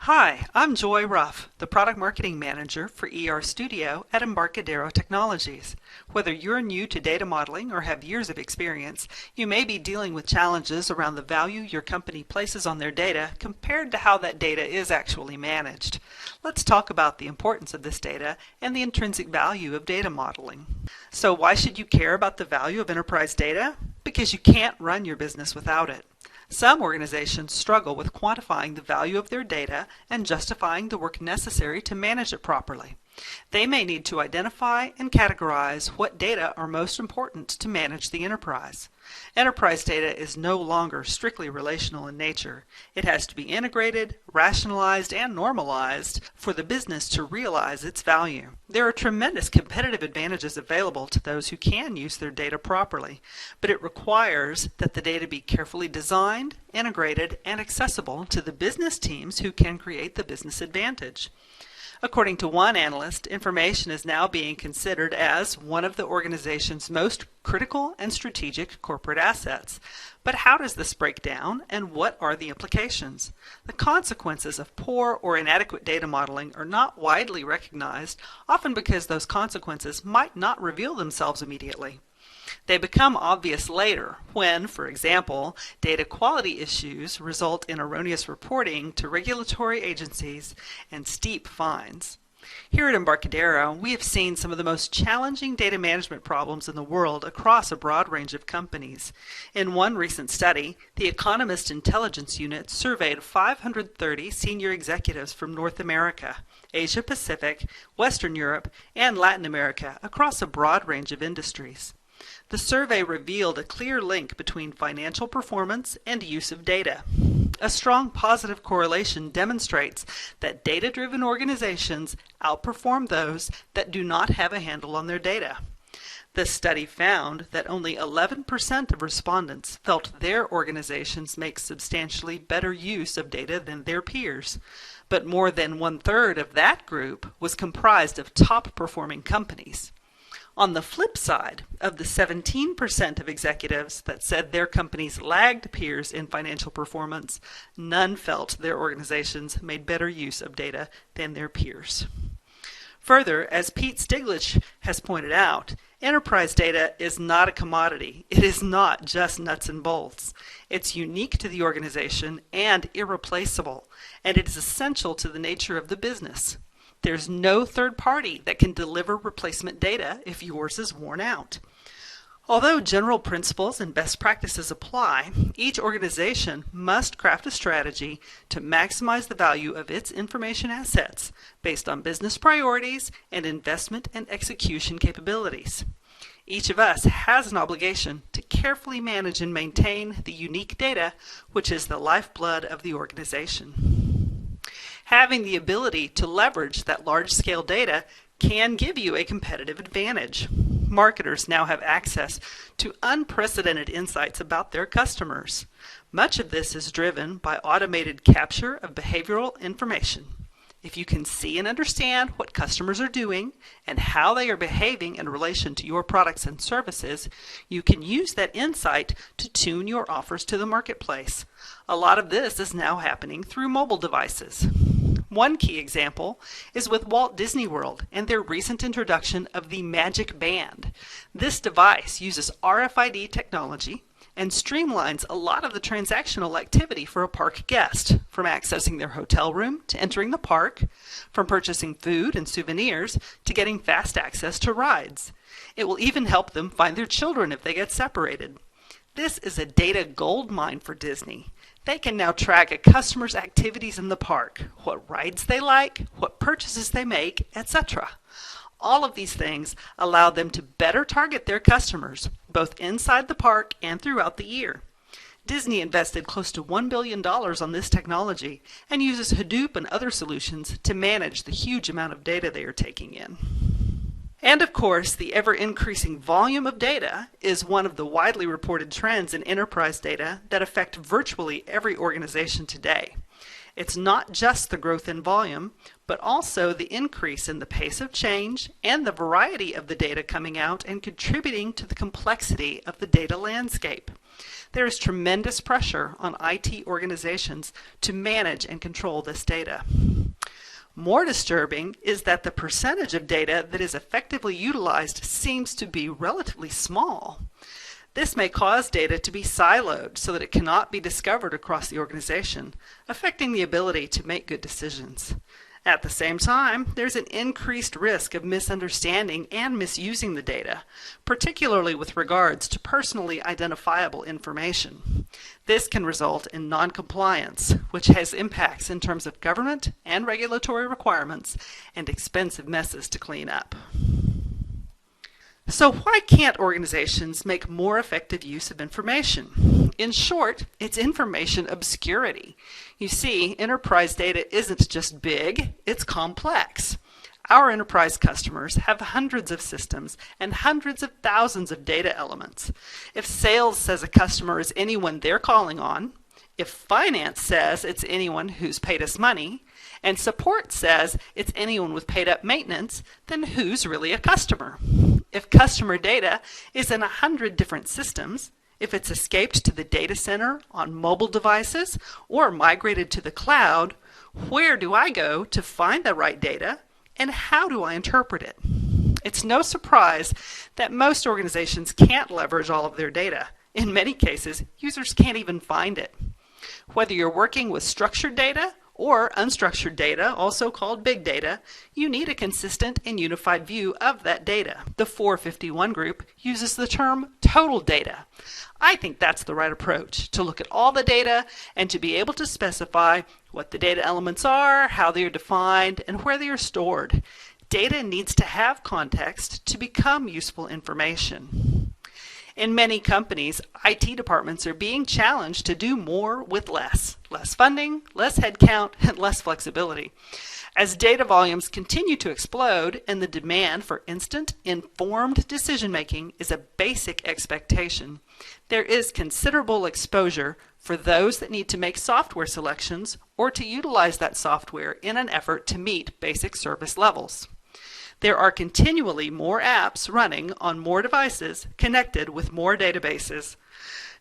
Hi, I'm Joy Ruff, the Product Marketing Manager for ER Studio at Embarcadero Technologies. Whether you're new to data modeling or have years of experience, you may be dealing with challenges around the value your company places on their data compared to how that data is actually managed. Let's talk about the importance of this data and the intrinsic value of data modeling. So why should you care about the value of enterprise data? Because you can't run your business without it. Some organizations struggle with quantifying the value of their data and justifying the work necessary to manage it properly. They may need to identify and categorize what data are most important to manage the enterprise. Enterprise data is no longer strictly relational in nature. It has to be integrated, rationalized, and normalized for the business to realize its value. There are tremendous competitive advantages available to those who can use their data properly, but it requires that the data be carefully designed, integrated, and accessible to the business teams who can create the business advantage. According to one analyst, information is now being considered as one of the organization's most critical and strategic corporate assets. But how does this break down, and what are the implications? The consequences of poor or inadequate data modeling are not widely recognized, often because those consequences might not reveal themselves immediately. They become obvious later when, for example, data quality issues result in erroneous reporting to regulatory agencies and steep fines. Here at Embarcadero, we have seen some of the most challenging data management problems in the world across a broad range of companies. In one recent study, the Economist Intelligence Unit surveyed 530 senior executives from North America, Asia Pacific, Western Europe, and Latin America across a broad range of industries. The survey revealed a clear link between financial performance and use of data. A strong positive correlation demonstrates that data-driven organizations outperform those that do not have a handle on their data. The study found that only 11% of respondents felt their organizations make substantially better use of data than their peers, but more than one-third of that group was comprised of top-performing companies. On the flip side, of the 17% of executives that said their companies lagged peers in financial performance, none felt their organizations made better use of data than their peers. Further, as Pete Stiglitz has pointed out, enterprise data is not a commodity. It is not just nuts and bolts. It's unique to the organization and irreplaceable, and it is essential to the nature of the business. There's no third party that can deliver replacement data if yours is worn out. Although general principles and best practices apply, each organization must craft a strategy to maximize the value of its information assets based on business priorities and investment and execution capabilities. Each of us has an obligation to carefully manage and maintain the unique data, which is the lifeblood of the organization. Having the ability to leverage that large-scale data can give you a competitive advantage. Marketers now have access to unprecedented insights about their customers. Much of this is driven by automated capture of behavioral information. If you can see and understand what customers are doing and how they are behaving in relation to your products and services, you can use that insight to tune your offers to the marketplace. A lot of this is now happening through mobile devices. One key example is with Walt Disney World and their recent introduction of the Magic Band. This device uses RFID technology and streamlines a lot of the transactional activity for a park guest, from accessing their hotel room to entering the park, from purchasing food and souvenirs to getting fast access to rides. It will even help them find their children if they get separated. This is a data goldmine for Disney. They can now track a customer's activities in the park, what rides they like, what purchases they make, etc. All of these things allow them to better target their customers, both inside the park and throughout the year. Disney invested close to $1 billion on this technology and uses Hadoop and other solutions to manage the huge amount of data they are taking in. And of course, the ever-increasing volume of data is one of the widely reported trends in enterprise data that affect virtually every organization today. It's not just the growth in volume, but also the increase in the pace of change and the variety of the data coming out and contributing to the complexity of the data landscape. There is tremendous pressure on IT organizations to manage and control this data. More disturbing is that the percentage of data that is effectively utilized seems to be relatively small. This may cause data to be siloed so that it cannot be discovered across the organization, affecting the ability to make good decisions. At the same time, there's an increased risk of misunderstanding and misusing the data, particularly with regards to personally identifiable information. This can result in non-compliance, which has impacts in terms of government and regulatory requirements and expensive messes to clean up. So why can't organizations make more effective use of information? In short, it's information obscurity. You see, enterprise data isn't just big, it's complex. Our enterprise customers have hundreds of systems and hundreds of thousands of data elements. If sales says a customer is anyone they're calling on, if finance says it's anyone who's paid us money, and support says it's anyone with paid up maintenance, then who's really a customer? If customer data is in 100 different systems, if it's escaped to the data center on mobile devices or migrated to the cloud, where do I go to find the right data and how do I interpret it? It's no surprise that most organizations can't leverage all of their data. In many cases, users can't even find it. Whether you're working with structured data or unstructured data, also called big data, you need a consistent and unified view of that data. The 451 group uses the term total data. I think that's the right approach, to look at all the data and to be able to specify what the data elements are, how they are defined, and where they are stored. Data needs to have context to become useful information. In many companies, IT departments are being challenged to do more with less. Less funding, less headcount, and less flexibility. As data volumes continue to explode and the demand for instant, informed decision-making is a basic expectation, there is considerable exposure for those that need to make software selections or to utilize that software in an effort to meet basic service levels. There are continually more apps running on more devices connected with more databases.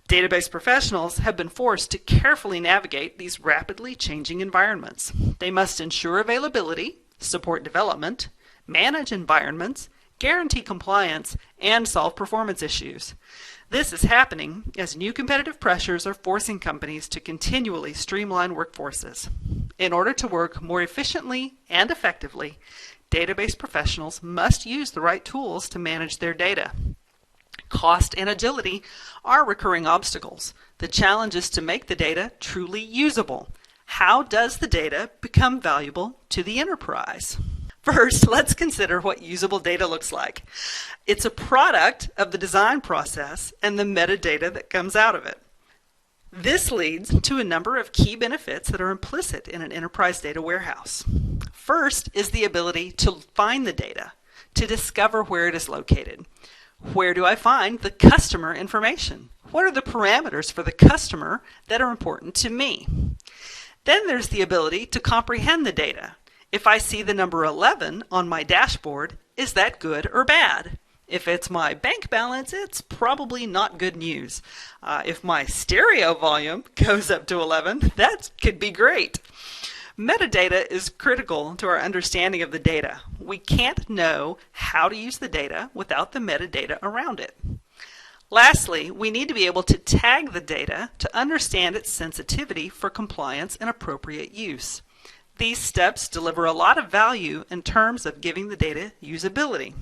Database professionals have been forced to carefully navigate these rapidly changing environments. They must ensure availability, support development, manage environments, guarantee compliance, and solve performance issues. This is happening as new competitive pressures are forcing companies to continually streamline workforces. In order to work more efficiently and effectively, database professionals must use the right tools to manage their data. Cost and agility are recurring obstacles. The challenge is to make the data truly usable. How does the data become valuable to the enterprise? First, let's consider what usable data looks like. It's a product of the design process and the metadata that comes out of it. This leads to a number of key benefits that are implicit in an enterprise data warehouse. First is the ability to find the data, to discover where it is located. Where do I find the customer information? What are the parameters for the customer that are important to me? Then there's the ability to comprehend the data. If I see the number 11 on my dashboard, is that good or bad? If it's my bank balance, it's probably not good news. If my stereo volume goes up to 11, that could be great. Metadata is critical to our understanding of the data. We can't know how to use the data without the metadata around it. Lastly, we need to be able to tag the data to understand its sensitivity for compliance and appropriate use. These steps deliver a lot of value in terms of giving the data usability.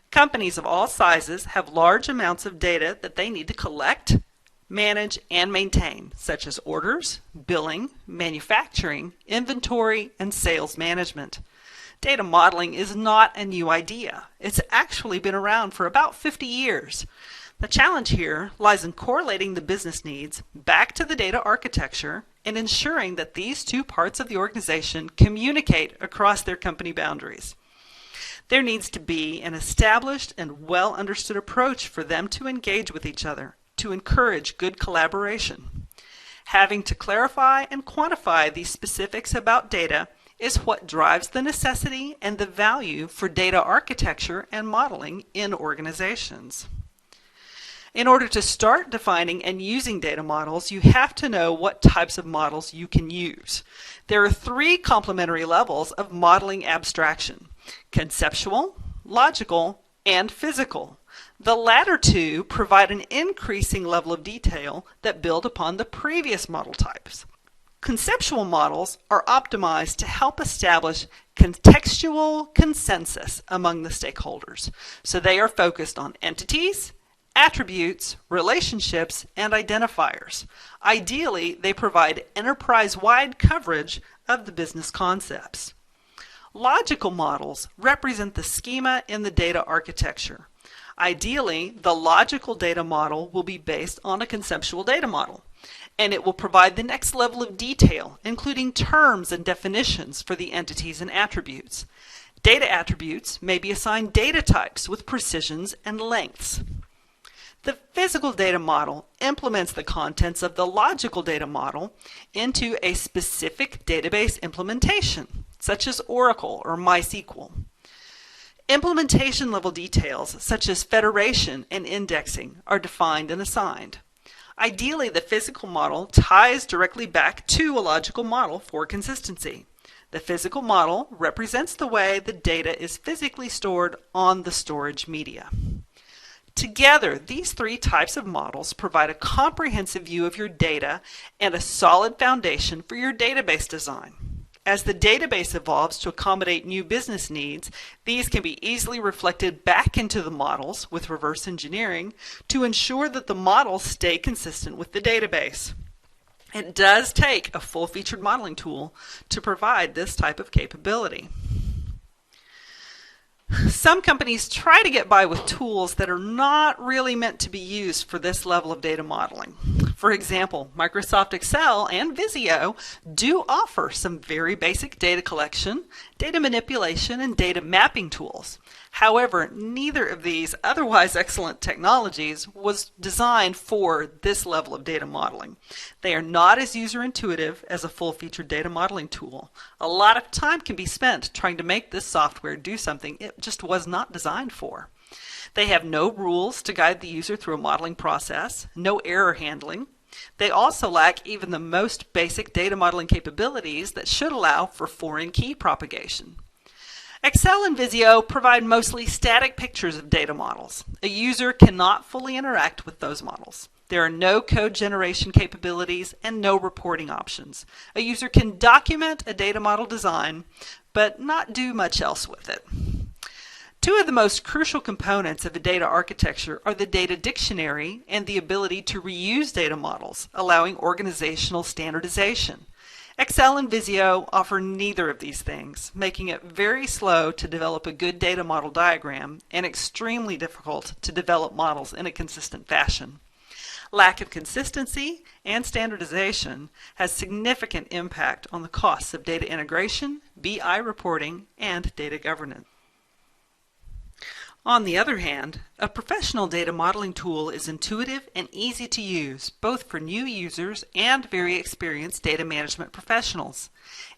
Companies of all sizes have large amounts of data that they need to collect, manage, and maintain, such as orders, billing, manufacturing, inventory, and sales management. Data modeling is not a new idea. It's actually been around for about 50 years. The challenge here lies in correlating the business needs back to the data architecture and ensuring that these two parts of the organization communicate across their company boundaries. There needs to be an established and well understood approach for them to engage with each other, to encourage good collaboration. Having to clarify and quantify these specifics about data is what drives the necessity and the value for data architecture and modeling in organizations. In order to start defining and using data models, you have to know what types of models you can use. There are three complementary levels of modeling abstraction: conceptual, logical, and physical. The latter two provide an increasing level of detail that build upon the previous model types. Conceptual models are optimized to help establish contextual consensus among the stakeholders. So they are focused on entities, attributes, relationships, and identifiers. Ideally, they provide enterprise-wide coverage of the business concepts. Logical models represent the schema in the data architecture. Ideally, the logical data model will be based on a conceptual data model, and it will provide the next level of detail, including terms and definitions for the entities and attributes. Data attributes may be assigned data types with precisions and lengths. The physical data model implements the contents of the logical data model into a specific database implementation, such as Oracle or MySQL. Implementation level details, such as federation and indexing, are defined and assigned. Ideally, the physical model ties directly back to a logical model for consistency. The physical model represents the way the data is physically stored on the storage media. Together, these three types of models provide a comprehensive view of your data and a solid foundation for your database design. As the database evolves to accommodate new business needs, these can be easily reflected back into the models with reverse engineering to ensure that the models stay consistent with the database. It does take a full-featured modeling tool to provide this type of capability. Some companies try to get by with tools that are not really meant to be used for this level of data modeling. For example, Microsoft Excel and Visio do offer some very basic data collection, data manipulation, and data mapping tools. However, neither of these otherwise excellent technologies was designed for this level of data modeling. They are not as user-intuitive as a full-featured data modeling tool. A lot of time can be spent trying to make this software do something it just was not designed for. They have no rules to guide the user through a modeling process, no error handling. They also lack even the most basic data modeling capabilities that should allow for foreign key propagation. Excel and Visio provide mostly static pictures of data models. A user cannot fully interact with those models. There are no code generation capabilities and no reporting options. A user can document a data model design, but not do much else with it. Two of the most crucial components of a data architecture are the data dictionary and the ability to reuse data models, allowing organizational standardization. Excel and Visio offer neither of these things, making it very slow to develop a good data model diagram and extremely difficult to develop models in a consistent fashion. Lack of consistency and standardization has significant impact on the costs of data integration, BI reporting, and data governance. On the other hand, a professional data modeling tool is intuitive and easy to use, both for new users and very experienced data management professionals.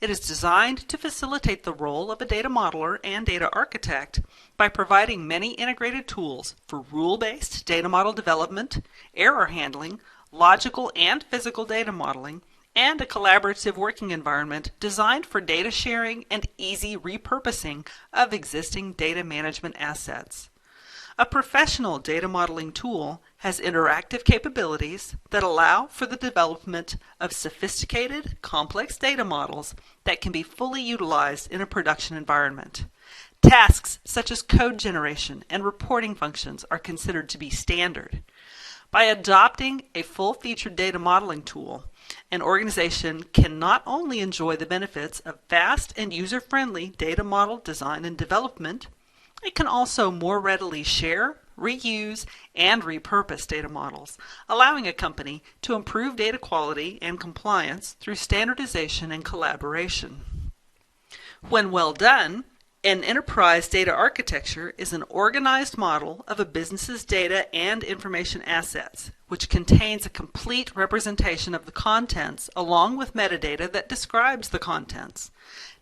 It is designed to facilitate the role of a data modeler and data architect by providing many integrated tools for rule-based data model development, error handling, logical and physical data modeling, and a collaborative working environment designed for data sharing and easy repurposing of existing data management assets. A professional data modeling tool has interactive capabilities that allow for the development of sophisticated, complex data models that can be fully utilized in a production environment. Tasks such as code generation and reporting functions are considered to be standard. By adopting a full-featured data modeling tool, an organization can not only enjoy the benefits of fast and user-friendly data model design and development, it can also more readily share, reuse, and repurpose data models, allowing a company to improve data quality and compliance through standardization and collaboration. When well done, An enterprise data architecture is an organized model of a business's data and information assets, which contains a complete representation of the contents along with metadata that describes the contents.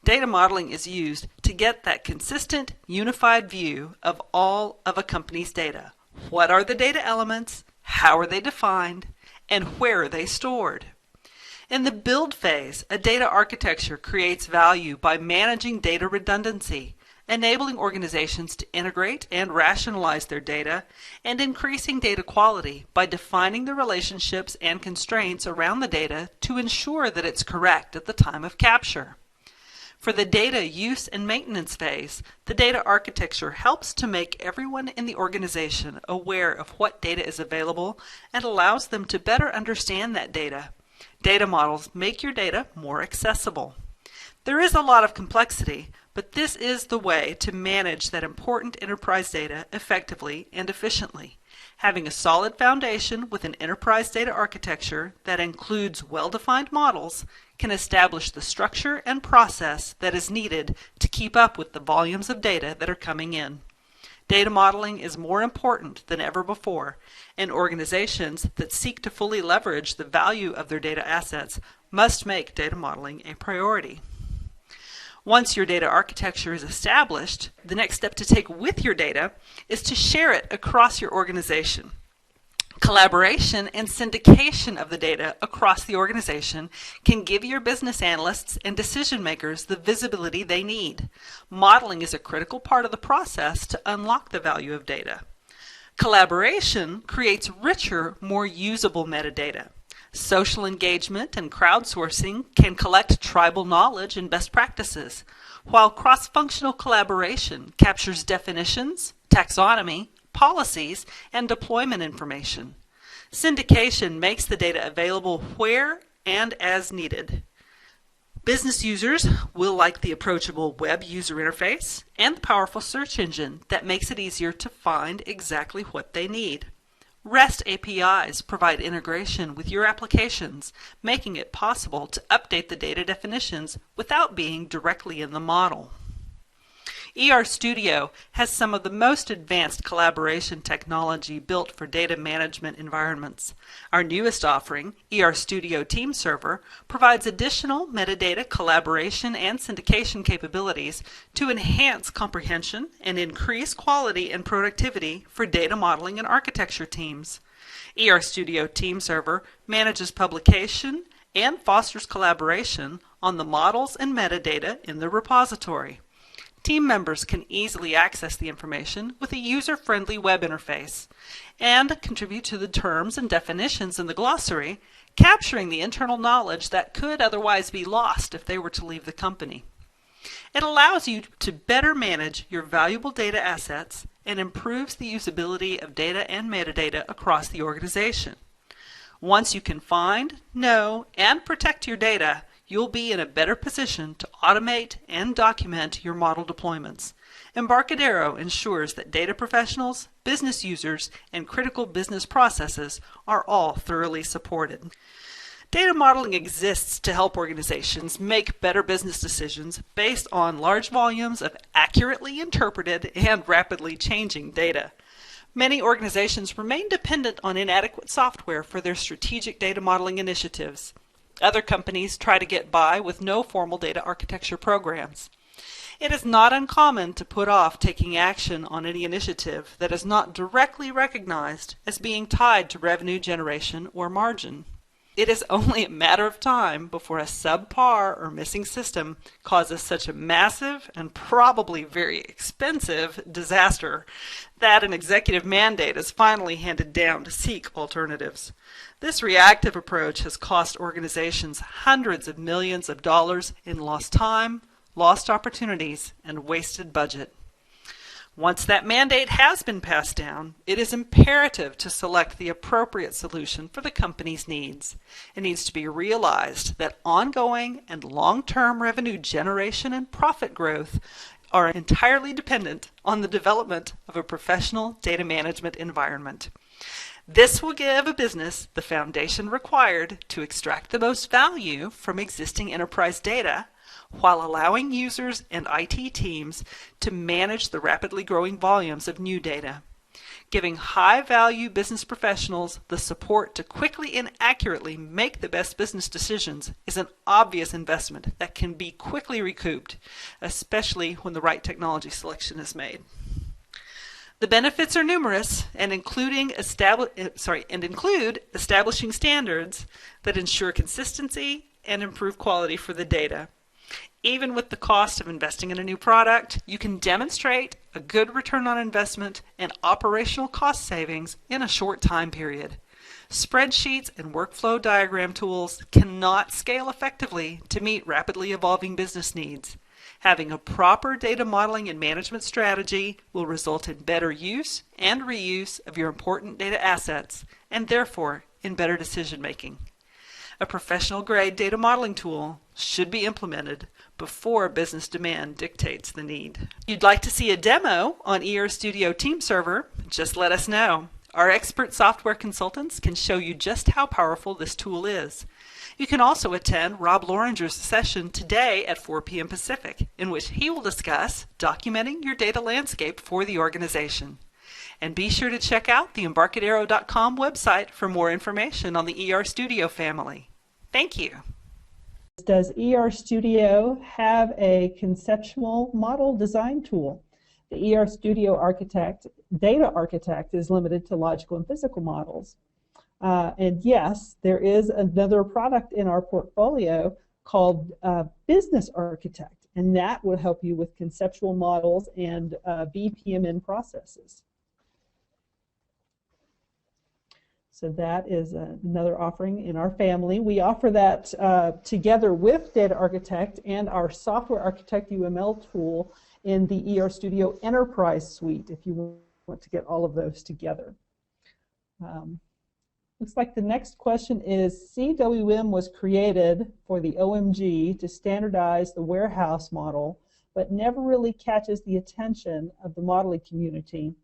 Data modeling is used to get that consistent, unified view of all of a company's data. What are the data elements? How are they defined? And where are they stored? In the build phase, a data architecture creates value by managing data redundancy, enabling organizations to integrate and rationalize their data, and increasing data quality by defining the relationships and constraints around the data to ensure that it's correct at the time of capture. For the data use and maintenance phase, the data architecture helps to make everyone in the organization aware of what data is available and allows them to better understand that data. Data models make your data more accessible. There is a lot of complexity, but this is the way to manage that important enterprise data effectively and efficiently. Having a solid foundation with an enterprise data architecture that includes well-defined models can establish the structure and process that is needed to keep up with the volumes of data that are coming in. Data modeling is more important than ever before, and organizations that seek to fully leverage the value of their data assets must make data modeling a priority. Once your data architecture is established, the next step to take with your data is to share it across your organization. Collaboration and syndication of the data across the organization can give your business analysts and decision makers the visibility they need. Modeling is a critical part of the process to unlock the value of data. Collaboration creates richer, more usable metadata. Social engagement and crowdsourcing can collect tribal knowledge and best practices, while cross-functional collaboration captures definitions, taxonomy, policies, and deployment information. Syndication makes the data available where and as needed. Business users will like the approachable web user interface and the powerful search engine that makes it easier to find exactly what they need. REST APIs provide integration with your applications, making it possible to update the data definitions without being directly in the model. Studio has some of the most advanced collaboration technology built for data management environments. Our newest offering, Studio Team Server, provides additional metadata collaboration and syndication capabilities to enhance comprehension and increase quality and productivity for data modeling and architecture teams. Studio Team Server manages publication and fosters collaboration on the models and metadata in the repository. Team members can easily access the information with a user-friendly web interface and contribute to the terms and definitions in the glossary, capturing the internal knowledge that could otherwise be lost if they were to leave the company. It allows you to better manage your valuable data assets and improves the usability of data and metadata across the organization. Once you can find, know, and protect your data, you'll be in a better position to automate and document your model deployments. Embarcadero ensures that data professionals, business users, and critical business processes are all thoroughly supported. Data modeling exists to help organizations make better business decisions based on large volumes of accurately interpreted and rapidly changing data. Many organizations remain dependent on inadequate software for their strategic data modeling initiatives. Other companies try to get by with no formal data architecture programs. It is not uncommon to put off taking action on any initiative that is not directly recognized as being tied to revenue generation or margin. It is only a matter of time before a subpar or missing system causes such a massive and probably very expensive disaster that an executive mandate is finally handed down to seek alternatives. This reactive approach has cost organizations hundreds of millions of dollars in lost time, lost opportunities, and wasted budget. Once that mandate has been passed down, it is imperative to select the appropriate solution for the company's needs. It needs to be realized that ongoing and long-term revenue generation and profit growth are entirely dependent on the development of a professional data management environment. This will give a business the foundation required to extract the most value from existing enterprise data while allowing users and IT teams to manage the rapidly growing volumes of new data. Giving high-value business professionals the support to quickly and accurately make the best business decisions is an obvious investment that can be quickly recouped, especially when the right technology selection is made. The benefits are numerous and include establishing standards that ensure consistency and improve quality for the data. Even with the cost of investing in a new product, you can demonstrate a good return on investment and operational cost savings in a short time period. Spreadsheets and workflow diagram tools cannot scale effectively to meet rapidly evolving business needs. Having a proper data modeling and management strategy will result in better use and reuse of your important data assets, and therefore in better decision making. A professional-grade data modeling tool should be implemented before business demand dictates the need. If you'd like to see a demo on ER Studio Team Server, just let us know. Our expert software consultants can show you just how powerful this tool is. You can also attend Rob Loringer's session today at 4 p.m. Pacific, in which he will discuss documenting your data landscape for the organization. And be sure to check out the Embarcadero.com website for more information on the ER Studio family. Thank you. Does ER Studio have a conceptual model design tool? The ER Studio Data Architect is limited to logical and physical models. And yes, there is another product in our portfolio called Business Architect, and that will help you with conceptual models and BPMN processes. So that is another offering in our family. We offer that together with Data Architect and our Software Architect UML tool in the ER Studio Enterprise Suite, if you want to get all of those together. Looks like the next question is, CWM was created for the OMG to standardize the warehouse model, but never really catches the attention of the modeling community.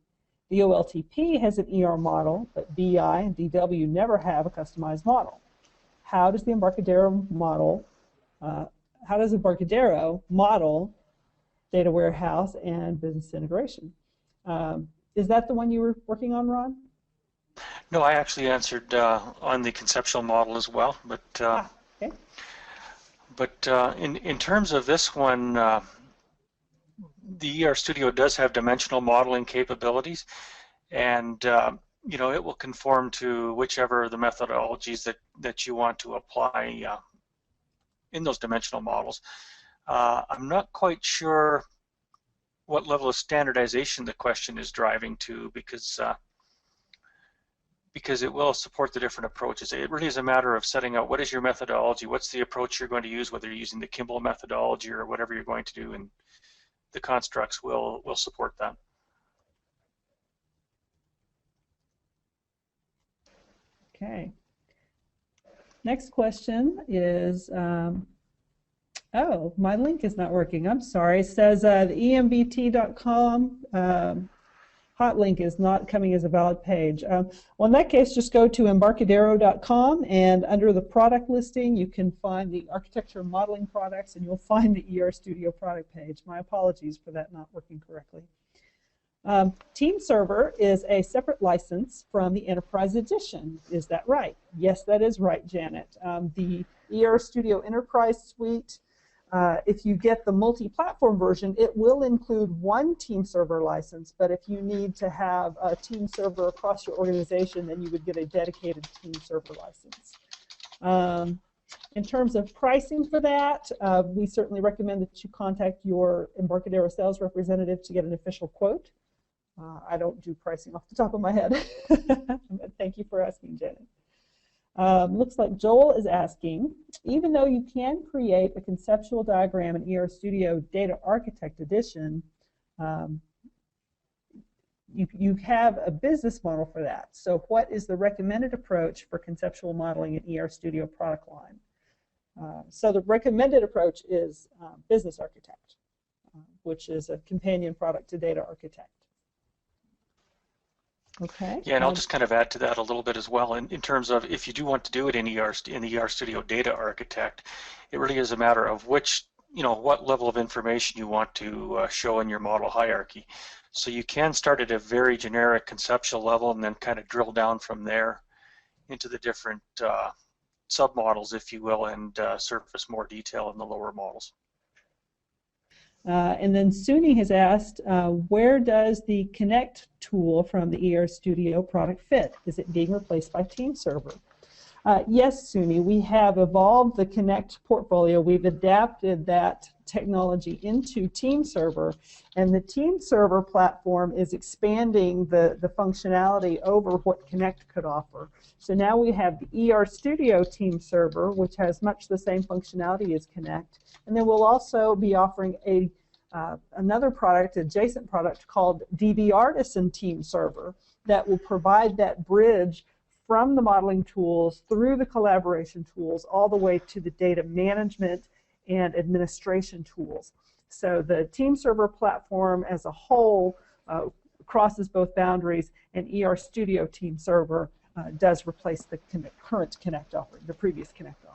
The OLTP has an ER model, but BI and DW never have a customized model. How does the Embarcadero model, model data warehouse and business integration? Is that the one you were working on, Ron? No, I actually answered on the conceptual model as well, but okay. But in terms of this one, the ER Studio does have dimensional modeling capabilities, and you know, it will conform to whichever the methodologies that you want to apply in those dimensional models. I'm not quite sure what level of standardization the question is driving to, because it will support the different approaches. It really is a matter of setting out what is your methodology, what's the approach you're going to use, whether you're using the Kimball methodology or whatever you're going to do, and the constructs will support that. Okay. Next question is, oh, my link is not working. I'm sorry. It says the embt.com hot link is not coming as a valid page. Well, in that case, just go to embarcadero.com, and under the product listing, you can find the architecture modeling products, and you'll find the ER Studio product page. My apologies for that not working correctly. Team Server is a separate license from the Enterprise Edition. Is that right? Yes, that is right, Janet. The ER Studio Enterprise Suite, if you get the multi-platform version, it will include one Team Server license, but if you need to have a Team Server across your organization, then you would get a dedicated Team Server license. In terms of pricing for that, we certainly recommend that you contact your Embarcadero sales representative to get an official quote. I don't do pricing off the top of my head. Thank you for asking, Janet. Looks like Joel is asking, even though you can create a conceptual diagram in ER Studio Data Architect Edition, you have a business model for that. So what is the recommended approach for conceptual modeling in ER Studio product line? So the recommended approach is Business Architect, which is a companion product to Data Architect. Okay. Yeah, and I'll just kind of add to that a little bit as well. In terms of if you do want to do it in the ER Studio Data Architect, it really is a matter of which what level of information you want to show in your model hierarchy. So you can start at a very generic conceptual level and then kind of drill down from there into the different submodels, if you will, and surface more detail in the lower models. And then Suni has asked, where does the Connect tool from the ER Studio product fit? Is it being replaced by Team Server? Yes, Suni, we have evolved the Connect portfolio. We've adapted that technology into Team Server, and the Team Server platform is expanding the functionality over what Connect could offer. So now we have the ER Studio Team Server, which has much the same functionality as Connect, and then we'll also be offering another product, adjacent product called DB Artisan Team Server that will provide that bridge from the modeling tools through the collaboration tools all the way to the data management and administration tools. So the Team Server platform as a whole crosses both boundaries, and ER Studio Team Server does replace the current Connect offering, the previous Connect offering.